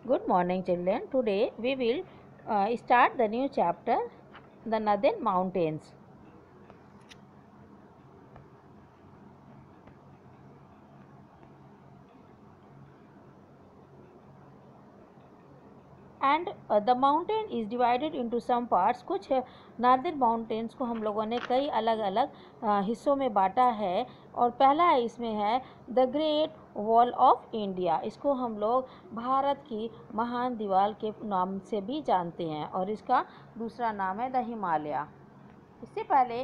Good morning, children. Today we will start the new chapter, the Northern Mountains. And the mountain is divided into some parts. कुछ northern mountains को हम लोगों ने कई अलग अलग हिस्सों में बांटा है। और पहला इसमें है the great wall of India. इसको हम लोग भारत की महान दीवार के नाम से भी जानते हैं और इसका दूसरा नाम है द हिमालय। इससे पहले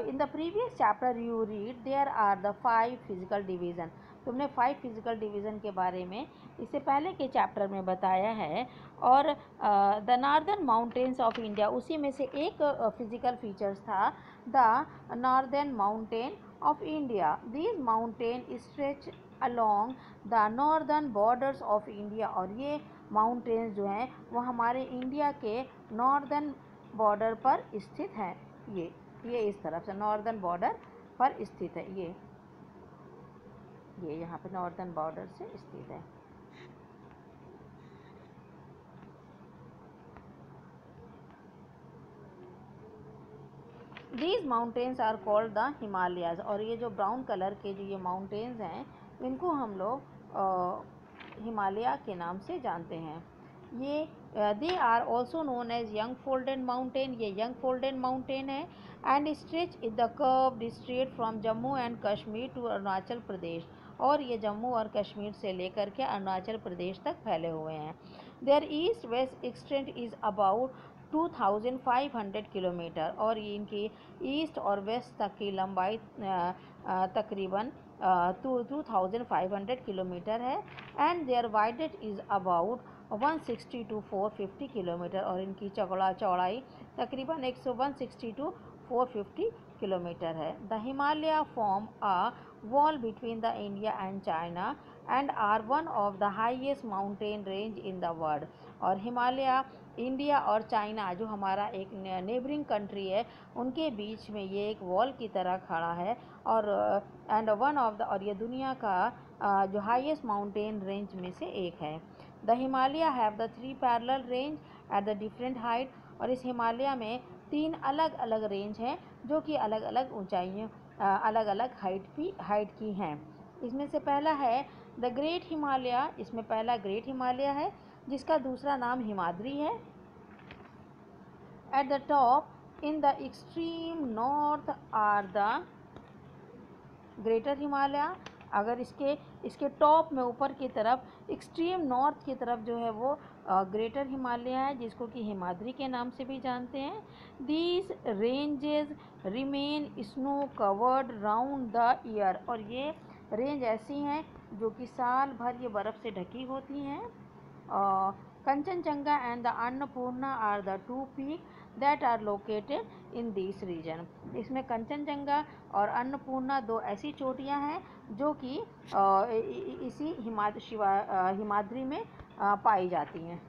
in the previous chapter you read there are the 5 physical division. तुमने 5 फिजिकल डिवीज़न के बारे में इससे पहले के चैप्टर में बताया है। और the northern mountains of India, उसी में से एक फिजिकल फीचर्स था the northern mountain of India. These mountain stretch along the northern borders of India. और ये माउंटेन्स जो हैं वो हमारे इंडिया के नॉर्दर्न बॉर्डर पर स्थित हैं। ये इस तरफ से नॉर्दर्न बॉर्डर पर स्थित है। ये यहाँ पे नॉर्दर्न बॉर्डर से स्थित है। These mountains are called the Himalayas. और ये जो ब्राउन कलर के जो ये माउंटेन्स हैं इनको हम लोग हिमालय के नाम से जानते हैं। ये they are also known as young folded mountain. ये यंग फोल्डेड माउंटेन है and stretch in the curved straight from Jammu and Kashmir to Arunachal Pradesh. और ये जम्मू और कश्मीर से लेकर के अरुणाचल प्रदेश तक फैले हुए हैं। Their east west extent is about 2500 kilometre. और ये इनकी ईस्ट और वेस्ट तक की लंबाई तकरीबन 2500 किलोमीटर है। And their width is about 160 to 450 kilometre. और इनकी चौड़ाई तकरीबन 160 to 450 किलोमीटर है। The Himalaya form a wall between the India and China and are one of the highest mountain range in the world. और हिमालय इंडिया और China जो हमारा एक नेबरिंग कंट्री है उनके बीच में ये एक वॉल की तरह खड़ा है। और एंड वन ऑफ द, और ये दुनिया का जो हाईएस्ट माउंटेन रेंज में से एक है। The Himalaya have the 3 parallel range at the different height. और इस हिमालय में 3 अलग अलग रेंज हैं जो कि अलग अलग ऊंचाइयों अलग अलग हाइट की हैं। इसमें से पहला है द ग्रेट हिमालय। इसमें पहला ग्रेट हिमालय है जिसका दूसरा नाम हिमाद्री है। At the top in the extreme north are the greater Himalaya. अगर इसके टॉप में ऊपर की तरफ एक्सट्रीम नॉर्थ की तरफ जो है वो ग्रेटर हिमालय है जिसको कि हिमाद्री के नाम से भी जानते हैं। These ranges remain snow covered round the year. और ये रेंज ऐसी हैं जो कि साल भर ये बर्फ़ से ढकी होती हैं। Kanchenjunga and the Annapurna are the 2 peak that are located in this region. इसमें कंचनजंगा और अन्नपूर्णा 2 ऐसी चोटियां हैं जो कि इसी हिमाद्री में पाई जाती हैं।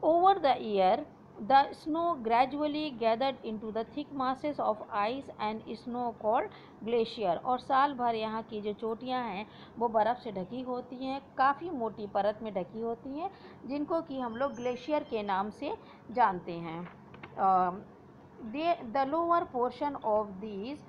Over the year the snow gradually gathered into the thick masses of ice and snow called glacier। और साल भर यहाँ की जो चोटियाँ हैं वो बर्फ़ से ढकी होती हैं, काफ़ी मोटी परत में ढकी होती हैं जिनको कि हम लोग ग्लेशियर के नाम से जानते हैं। The lower portion of these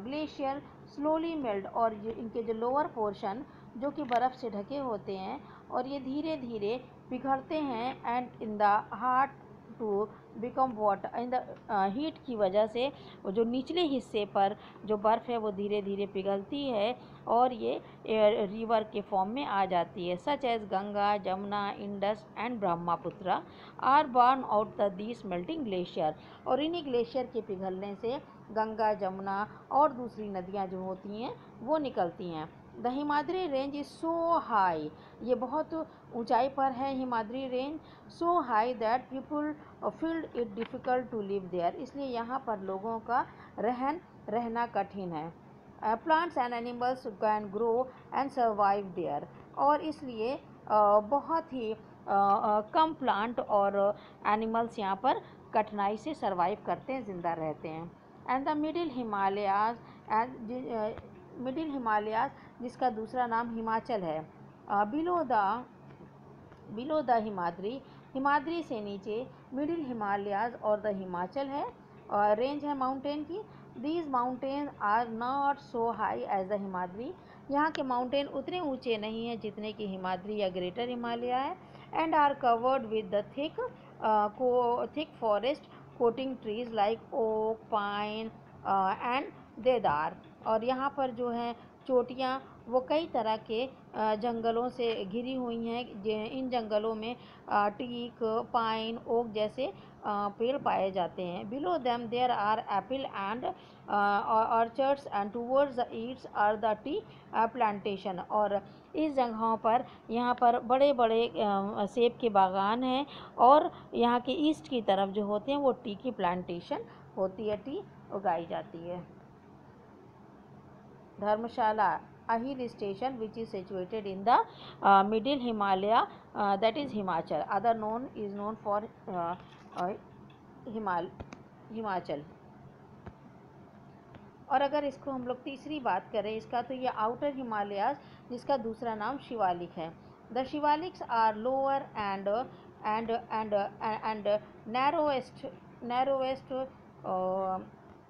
glacier slowly melt. और इनके जो लोअर पोर्शन जो कि बर्फ़ से ढके होते हैं और ये धीरे धीरे पिघलते हैं and in the heart to become water. In the heat की वजह से जो निचले हिस्से पर जो बर्फ़ है वो धीरे धीरे पिघलती है और ये रिवर के फॉर्म में आ जाती है। Such as Ganga, Jamuna, Indus and Brahmaputra are burn out the these melting glacier. और इन्हीं ग्लेशियर के पिघलने से गंगा, जमुना और दूसरी नदियाँ जो होती हैं वो निकलती हैं। The Himadri range is so high. ये बहुत ऊंचाई पर है Himadri range. So high that people find it difficult to live there. इसलिए यहाँ पर लोगों का रहना कठिन है। Plants and animals can grow and survive there. और इसलिए बहुत ही कम प्लांट और एनिमल्स यहाँ पर कठिनाई से सर्वाइव करते हैं, ज़िंदा रहते हैं। एंड द मिडिल हिमालयाज जिसका दूसरा नाम हिमाचल है। बिलो द हिमाद्री से नीचे मिडिल हिमालयाज और द हिमाचल है, और रेंज है माउंटेन की। These mountain are not so high as the Himadri, यहाँ के माउंटेन उतने ऊंचे नहीं हैं जितने कि हिमाद्री या ग्रेटर हिमालय है। And are covered with the thick forest coating trees like oak, pine and deodar. और यहाँ पर जो है चोटियाँ वो कई तरह के जंगलों से घिरी हुई हैं। इन जंगलों में टीक, पाइन, ओक जैसे पेड़ पाए जाते हैं। Below them there are apple and orchards and towards the east are the tea plantation. और इस जगहों पर यहाँ पर बड़े बड़े सेब के बागान हैं, और यहाँ के ईस्ट की तरफ जो होते हैं वो टी की प्लांटेशन होती है, टी उगाई जाती है। धर्मशाला, a hill station which is situated in the middle Himalaya, that is Himachal. Other known is known for Himachal. और अगर इसको हम लोग तीसरी बात करें इसका, तो ये आउटर हिमालयाज जिसका दूसरा नाम शिवालिक है। The Shivaliks are lower and narrowest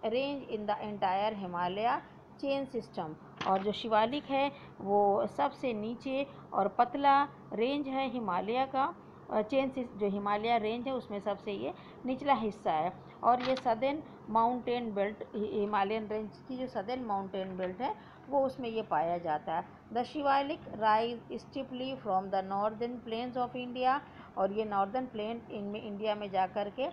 range in the entire Himalaya chain system. और जो शिवालिक है वो सबसे नीचे और पतला रेंज है हिमालय का। जो हिमालय रेंज है उसमें सबसे ये निचला हिस्सा है। और ये southern mountain belt, Himalayan range की जो सदर्न माउंटेन बेल्ट है वो उसमें ये पाया जाता है। The Shivalik rise steeply from the northern plains of India. और ये नॉर्दर्न प्लेन इनमें इंडिया में जा कर के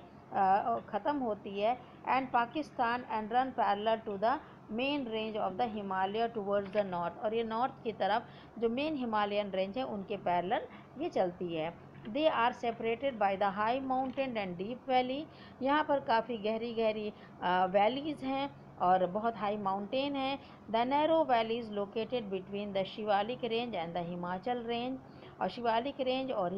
ख़त्म होती है। And Pakistan and run parallel to the main range of the Himalaya towards the north. और ये नॉर्थ की तरफ जो मेन हिमालयन रेंज है उनके पैरेलल ये चलती है। They are separated by the high mountain and deep valley. यहाँ पर काफ़ी गहरी गहरी वैलीज़ हैं और बहुत हाई माउंटेन है। The narrow valleys located between the Shivalik range and the Himachal range. और शिवालिक रेंज और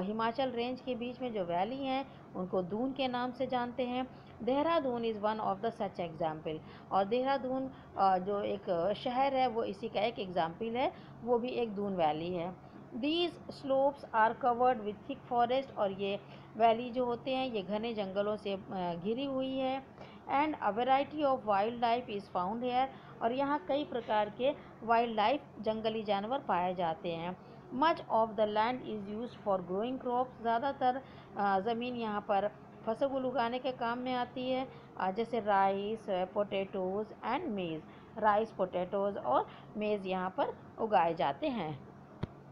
हिमाचल रेंज के बीच में जो वैली हैं उनको दून के नाम से जानते हैं। Dehradun is one of the such example. और देहरादून जो एक शहर है वो इसी का एक एग्जाम्पल है, वो भी एक दून वैली है। These slopes are covered with thick forest. और ये वैली जो होते हैं ये घने जंगलों से घिरी हुई है। And a variety of wild life is found here. और यहाँ कई प्रकार के वाइल्ड लाइफ जंगली जानवर पाए जाते हैं। Much of the land is use for growing crops. ज़्यादातर ज़मीन यहाँ पर फसल उगाने के काम में आती है, जैसे राइस, पोटैटोज़ एंड मेज़। राइस, पोटैटोज़ और मेज़ यहाँ पर उगाए जाते हैं।